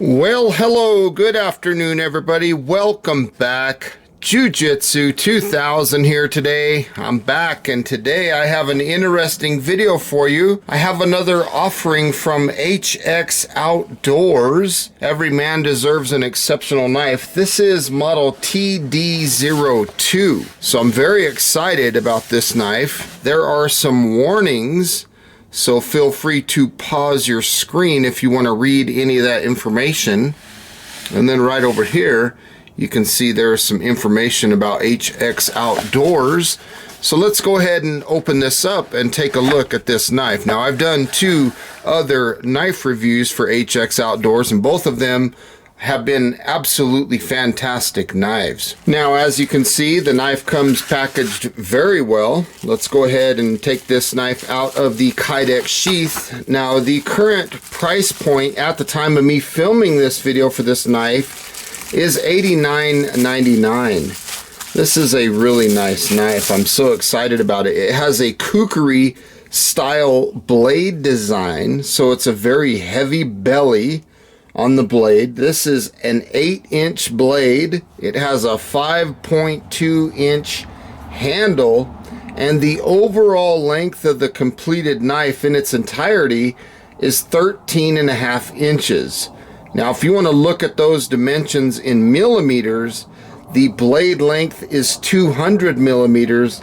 Well, hello, good afternoon, everybody. Welcome back. Jiu-Jitsu 2000 here today. I'm back, and today I have an interesting video for you. I have another offering from HX Outdoors. Every man deserves an exceptional knife. This is model TD-02. So I'm very excited about this knife. There are some warnings, so feel free to pause your screen if you want to read any of that information. And then right over here, you can see there's some information about HX Outdoors. So let's go ahead and open this up and take a look at this knife. Now, I've done two other knife reviews for HX Outdoors, and both of them have been absolutely fantastic knives. Now, as you can see, the knife comes packaged very well. Let's go ahead and take this knife out of the Kydex sheath. Now, the current price point at the time of me filming this video for this knife is $89.99. This is a really nice knife. I'm so excited about it. It has a Kukri style blade design, so it's a very heavy belly on the blade. This is an 8-inch blade. It has a 5.2-inch handle, and the overall length of the completed knife in its entirety is 13.5 inches. Now, if you want to look at those dimensions in millimeters, the blade length is 200 millimeters,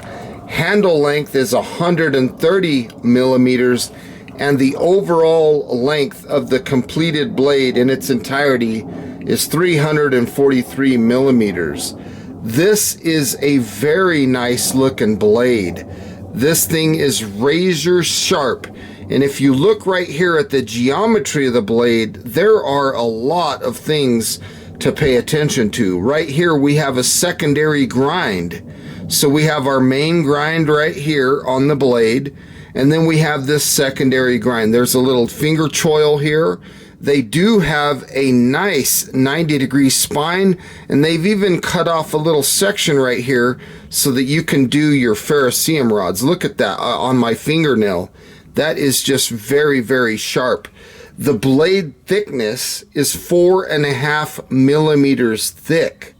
handle length is 130 millimeters, and the overall length of the completed blade in its entirety is 343 millimeters. This is a very nice looking blade. This thing is razor sharp, and if you look right here at the geometry of the blade, there are a lot of things to pay attention to. Right here we have a secondary grind. So we have our main grind right here on the blade, and then we have this secondary grind. There's a little finger choil here. They do have a nice 90-degree spine, and they've even cut off a little section right here so that you can do your ferrocerium rods. Look at that on my fingernail. That is just very, very sharp. The blade thickness is 4.5 millimeters thick.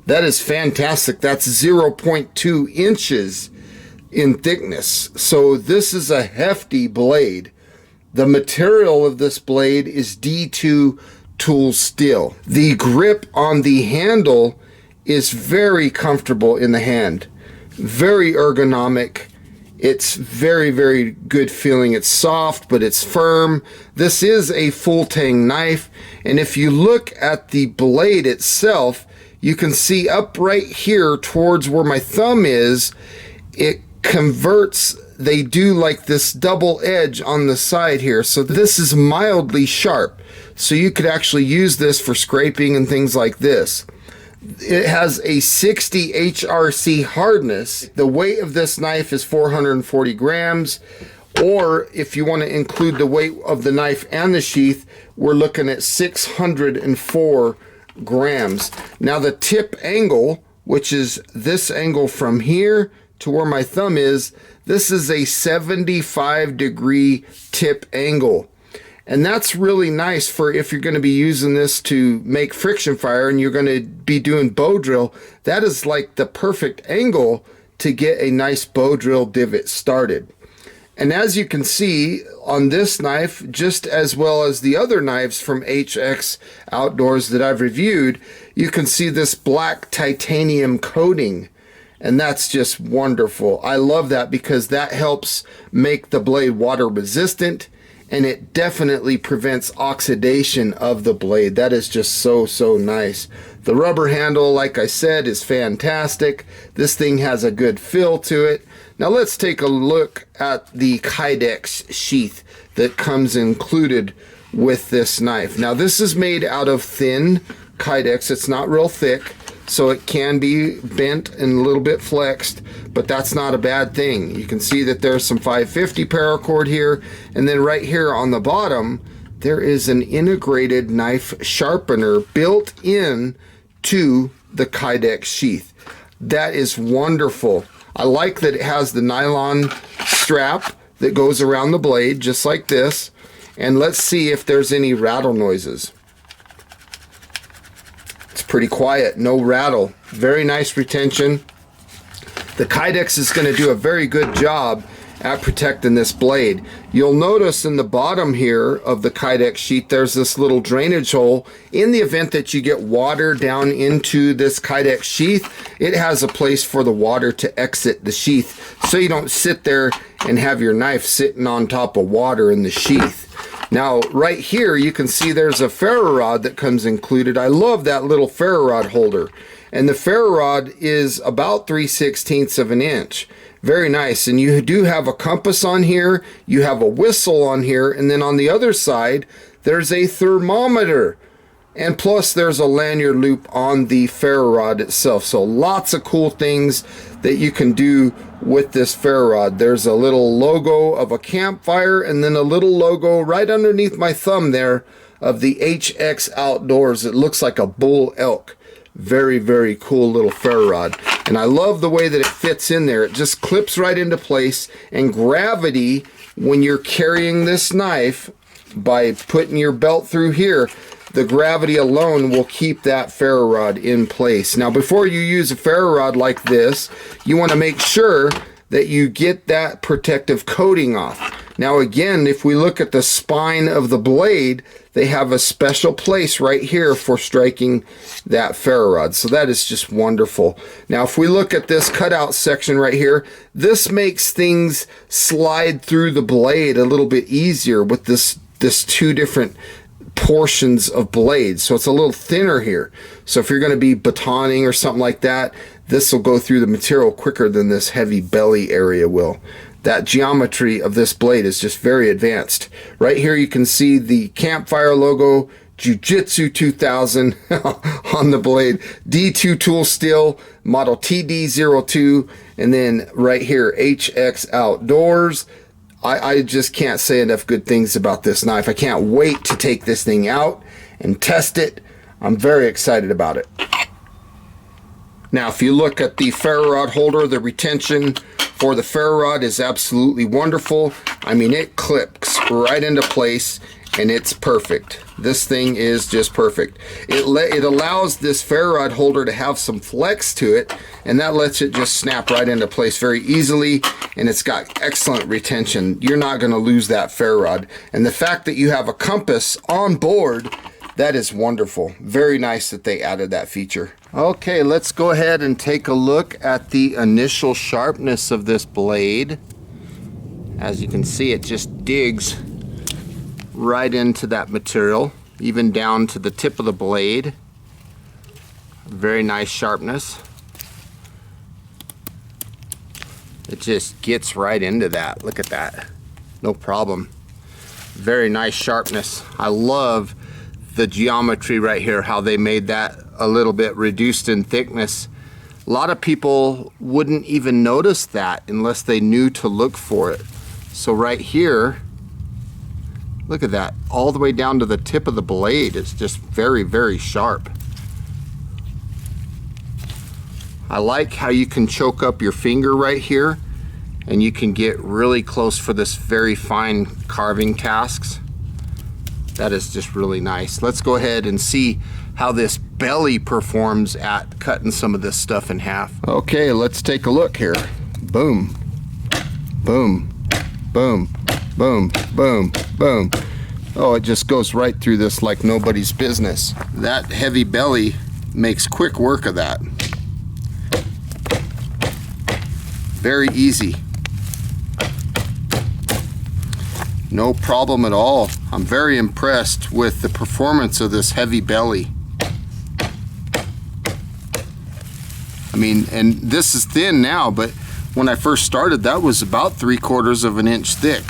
That is fantastic. That's 0.2 inches in thickness. So this is a hefty blade. The material of this blade is D2 tool steel. The grip on the handle is very comfortable in the hand. Very ergonomic. It's very, very good feeling. It's soft, but it's firm. This is a full Tang knife. And if you look at the blade itself, you can see up right here towards where my thumb is, it converts. They do like this double edge on the side here. So this is mildly sharp. So you could actually use this for scraping and things like this. It has a 60 HRC hardness. The weight of this knife is 440 grams. Or if you want to include the weight of the knife and the sheath, we're looking at 604 grams. Now the tip angle, which is this angle from here to where my thumb is, this is a 75-degree tip angle. And that's really nice for if you're going to be using this to make friction fire and you're going to be doing bow drill. That is like the perfect angle to get a nice bow drill divot started. And as you can see on this knife, just as well as the other knives from HX Outdoors that I've reviewed, you can see this black titanium coating. And that's just wonderful. I love that because that helps make the blade water resistant, and it definitely prevents oxidation of the blade. That is just so, so nice. The rubber handle, like I said, is fantastic. This thing has a good feel to it. Now let's take a look at the Kydex sheath that comes included with this knife. Now this is made out of thin Kydex. It's not real thick, so it can be bent and a little bit flexed, but that's not a bad thing. You can see that there's some 550 paracord here, and then right here on the bottom there is an integrated knife sharpener built in to the Kydex sheath. That is wonderful. I like that it has the nylon strap that goes around the blade just like this, and let's see if there's any rattle noises. pretty quiet, no rattle, very nice retention. The Kydex is going to do a very good job at protecting this blade. You'll notice in the bottom here of the Kydex sheet there's this little drainage hole. In the event that you get water down into this Kydex sheath, it has a place for the water to exit the sheath, so you don't sit there and have your knife sitting on top of water in the sheath. Now right here you can see there's a ferro rod that comes included. I love that little ferro rod holder, and the ferro rod is about 3/16 of an inch. Very nice. And you do have a compass on here, you have a whistle on here, and then on the other side there's a thermometer, and plus there's a lanyard loop on the ferro rod itself. So lots of cool things that you can do with this ferro rod. There's a little logo of a campfire, and then a little logo right underneath my thumb there of the HX Outdoors. It looks like a bull elk. Very, very cool little ferro rod. And I love the way that it fits in there. It just clips right into place, and gravity, when you're carrying this knife, by putting your belt through here, the gravity alone will keep that ferro rod in place. Now before you use a ferro rod like this, you want to make sure that you get that protective coating off. Now again, if we look at the spine of the blade, they have a special place right here for striking that ferro rod. So that is just wonderful. Now if we look at this cutout section right here, this makes things slide through the blade a little bit easier with this two different portions of blade. So it's a little thinner here. So if you're going to be batoning or something like that, this will go through the material quicker than this heavy belly area will. That geometry of this blade is just very advanced. Right here you can see the campfire logo, Jiu-Jitsu 2000 on the blade, D2 tool steel, model TD-02, and then right here, HX Outdoors. I just can't say enough good things about this knife. I can't wait to take this thing out and test it. I'm very excited about it. Now, if you look at the ferro rod holder, the retention for the ferro rod is absolutely wonderful. I mean, it clips right into place, and it's perfect. This thing is just perfect. It allows this ferro rod holder to have some flex to it, and that lets it just snap right into place very easily, and it's got excellent retention. You're not going to lose that ferro rod. And the fact that you have a compass on board, that is wonderful. Very nice that they added that feature. Okay, let's go ahead and take a look at the initial sharpness of this blade. As you can see, it just digs right into that material, even down to the tip of the blade. Very nice sharpness. It just gets right into that. Look at that. No problem. Very nice sharpness. I love the geometry right here, how they made that a little bit reduced in thickness. A lot of people wouldn't even notice that unless they knew to look for it. So right here, look at that, all the way down to the tip of the blade. It's just very, very sharp. I like how you can choke up your finger right here, and you can get really close for this very fine carving tasks. That is just really nice. Let's go ahead and see how this belly performs at cutting some of this stuff in half. Okay, let's take a look here. Boom, boom, boom, boom, boom, boom. Oh, it just goes right through this like nobody's business. That heavy belly makes quick work of that. Very easy. No problem at all. I'm very impressed with the performance of this heavy belly. I mean, and this is thin now, but when I first started, that was about 3/4 of an inch thick.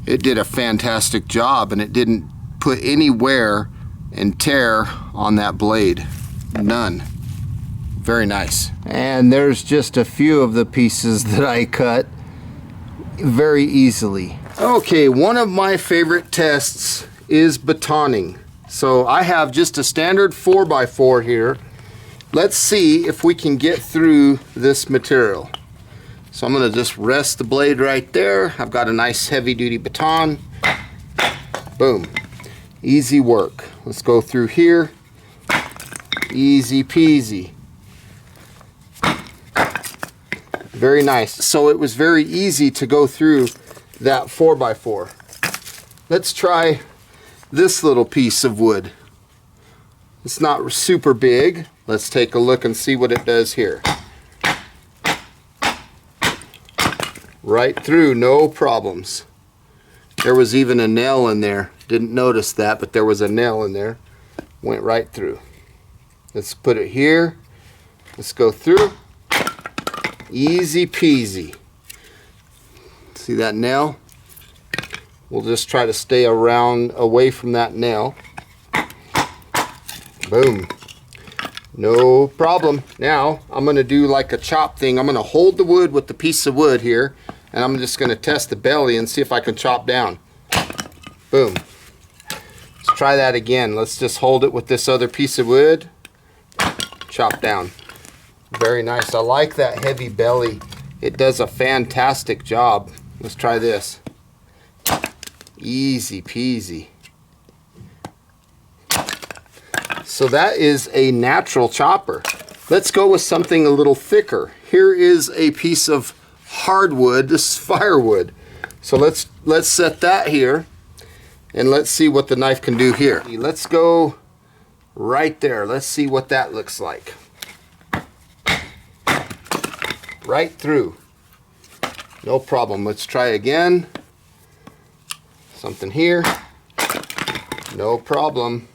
It did a fantastic job, and it didn't put any wear and tear on that blade. None. Very nice. And there's just a few of the pieces that I cut very easily. Okay, one of my favorite tests is batoning. So I have just a standard 4x4 here. Let's see if we can get through this material. So I'm going to just rest the blade right there. I've got a nice heavy duty baton. Boom. Easy work. Let's go through here. Easy peasy. Very nice. So it was very easy to go through that 4x4. Let's try this little piece of wood. It's not super big. Let's take a look and see what it does here. Right through, no problems. There was even a nail in there. Didn't notice that, but there was a nail in there. Went right through. Let's put it here. Let's go through. Easy peasy. See that nail? We'll just try to stay away from that nail. Boom. No problem. Now I'm going to do like a chop thing. I'm going to hold the wood with the piece of wood here, and I'm just going to test the belly and see if I can chop down. Boom. Let's try that again. Let's just hold it with this other piece of wood. Chop down. Very nice. I like that heavy belly. It does a fantastic job. Let's try this. Easy peasy. So that is a natural chopper. Let's go with something a little thicker. Here is a piece of hardwood. This is firewood. So let's set that here, and let's see what the knife can do here. Let's go right there. Let's see what that looks like. Right through. No problem. Let's try again. Something here. No problem.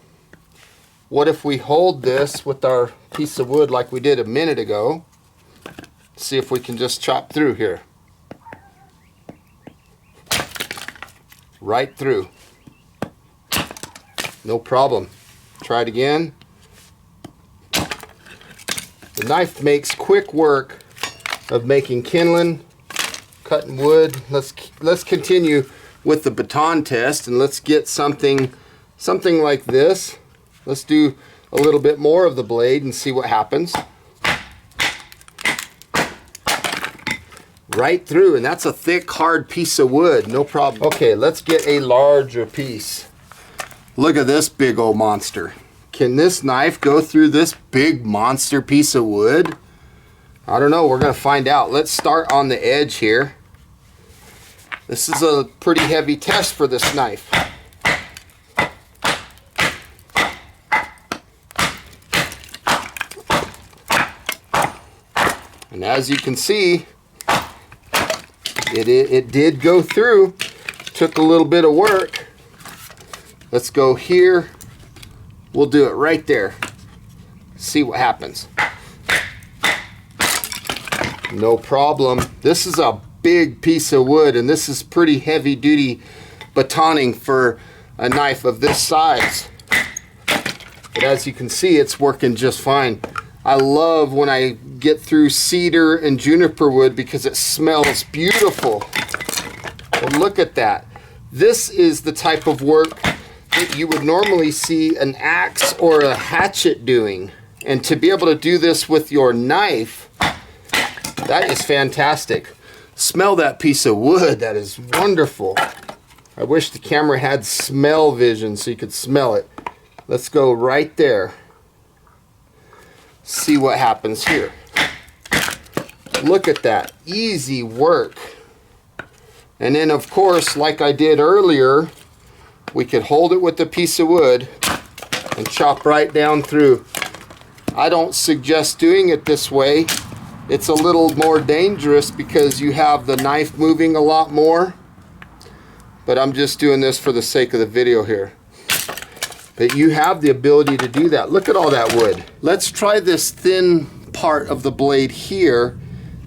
What if we hold this with our piece of wood like we did a minute ago? See if we can just chop through here. Right through. No problem. Try it again. The knife makes quick work of making kindling, cutting wood. Let's continue with the baton test, and let's get something like this. Let's do a little bit more of the blade and see what happens. Right through, and that's a thick, hard piece of wood, no problem. Okay, let's get a larger piece. Look at this big old monster. Can this knife go through this big monster piece of wood? I don't know, we're gonna find out. Let's start on the edge here. This is a pretty heavy test for this knife. And as you can see, it did go through. Took a little bit of work. Let's go here. We'll do it right there. See what happens. No problem. This is a big piece of wood, and this is pretty heavy duty batoning for a knife of this size. But as you can see, it's working just fine. I love when I get through cedar and juniper wood because it smells beautiful. Well, look at that. This is the type of work that you would normally see an axe or a hatchet doing. And to be able to do this with your knife, that is fantastic. Smell that piece of wood. That is wonderful. I wish the camera had smell vision so you could smell it. Let's go right there. See what happens here. Look at that. Easy work. And then, of course, like I did earlier, we could hold it with a piece of wood and chop right down through. I don't suggest doing it this way. It's a little more dangerous because you have the knife moving a lot more. But I'm just doing this for the sake of the video here. But you have the ability to do that. Look at all that wood. Let's try this thin part of the blade here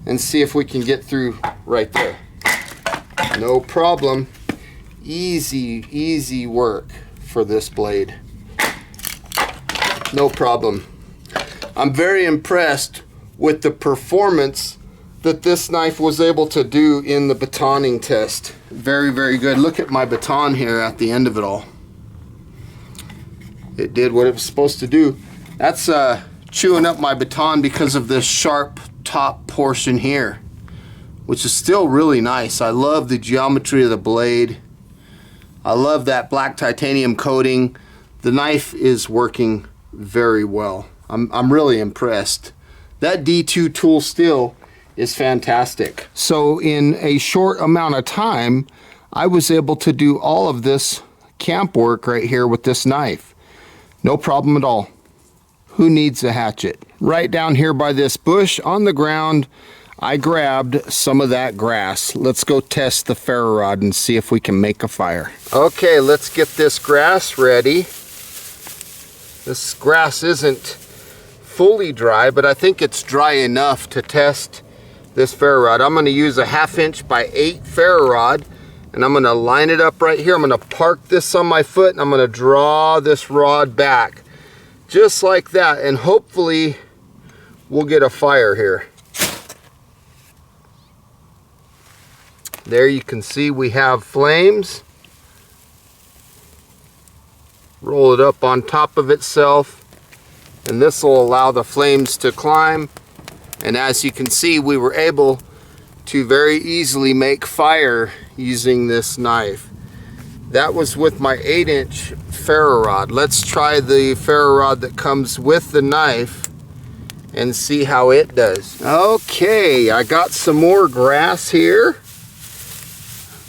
and see if we can get through right there. No problem. Easy work for this blade. No problem. I'm very impressed with the performance that this knife was able to do in the batoning test. Very, very good. Look at my baton here at the end of it all. It did what it was supposed to do. That's chewing up my baton because of this sharp top portion here, which is still really nice. I love the geometry of the blade. I love that black titanium coating. The knife is working very well. I'm really impressed. That D2 tool still is fantastic. So in a short amount of time, I was able to do all of this camp work right here with this knife. No problem at all. Who needs a hatchet? Right down here by this bush on the ground, I grabbed some of that grass. Let's go test the ferro rod and see if we can make a fire. Okay, let's get this grass ready. This grass isn't fully dry, but I think it's dry enough to test this ferro rod. I'm gonna use a 1/2 inch by 8 ferro rod, and I'm gonna line it up right here. I'm gonna park this on my foot, and I'm gonna draw this rod back. Just like that, and hopefully we'll get a fire here. There you can see we have flames. Roll it up on top of itself, and this will allow the flames to climb. And as you can see, we were able to very easily make fire using this knife. That was with my 8-inch ferro rod. Let's try the ferro rod that comes with the knife and see how it does. Okay, I got some more grass here.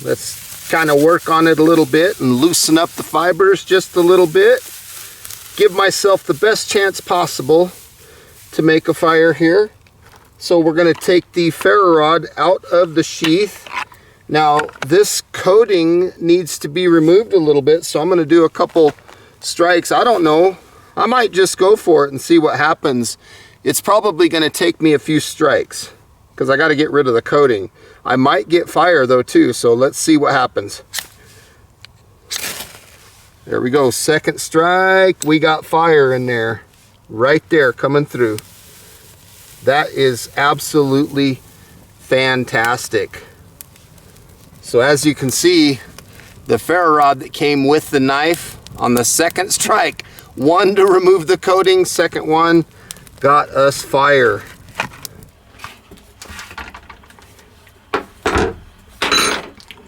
Let's kind of work on it a little bit and loosen up the fibers just a little bit. Give myself the best chance possible to make a fire here. So we're going to take the ferro rod out of the sheath. Now this coating needs to be removed a little bit, so I'm going to do a couple strikes. I don't know, I might just go for it and see what happens. It's probably going to take me a few strikes because I got to get rid of the coating. I might get fire though too, so let's see what happens. There we go, second strike. We got fire in there, right there, coming through. That is absolutely fantastic. So as you can see, the ferro rod that came with the knife on the second strike, one to remove the coating, second one got us fire.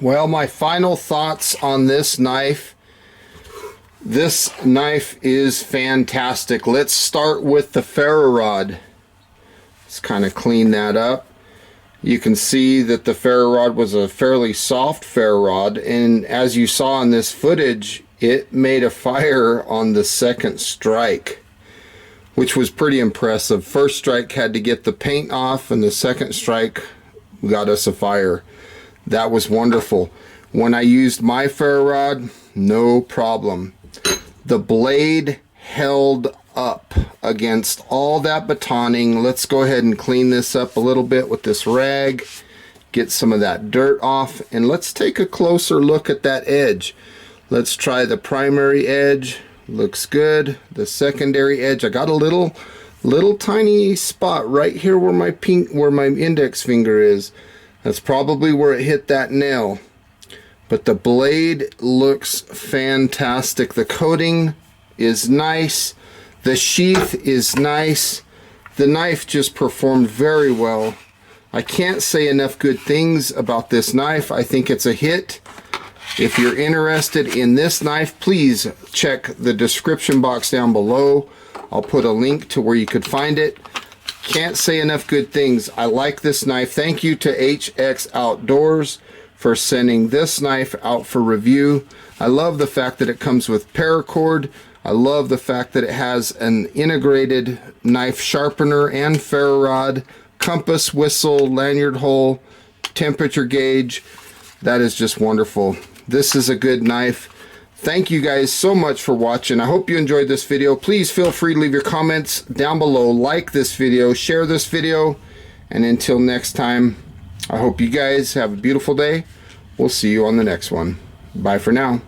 Well, my final thoughts on this knife. This knife is fantastic. Let's start with the ferro rod. Let's kind of clean that up. You can see that the ferro rod was a fairly soft ferro rod, and as you saw in this footage, it made a fire on the second strike, which was pretty impressive. First strike had to get the paint off, and the second strike got us a fire. That was wonderful. When I used my ferro rod, no problem. The blade held up against all that batoning. Let's go ahead and clean this up a little bit with this rag, get some of that dirt off, and let's take a closer look at that edge. Let's try the primary edge. Looks good. The secondary edge, I got a little tiny spot right here where my index finger is. That's probably where it hit that nail. But the blade looks fantastic. The coating is nice. The sheath is nice. The knife just performed very well. I can't say enough good things about this knife. I think it's a hit. If you're interested in this knife, please check the description box down below. I'll put a link to where you could find it. Can't say enough good things. I like this knife. Thank you to HX Outdoors for sending this knife out for review. I love the fact that it comes with paracord. I love the fact that it has an integrated knife sharpener and ferro rod, compass, whistle, lanyard hole, temperature gauge. That is just wonderful. This is a good knife. Thank you guys so much for watching. I hope you enjoyed this video. Please feel free to leave your comments down below. Like this video, share this video, and until next time, I hope you guys have a beautiful day. We'll see you on the next one. Bye for now.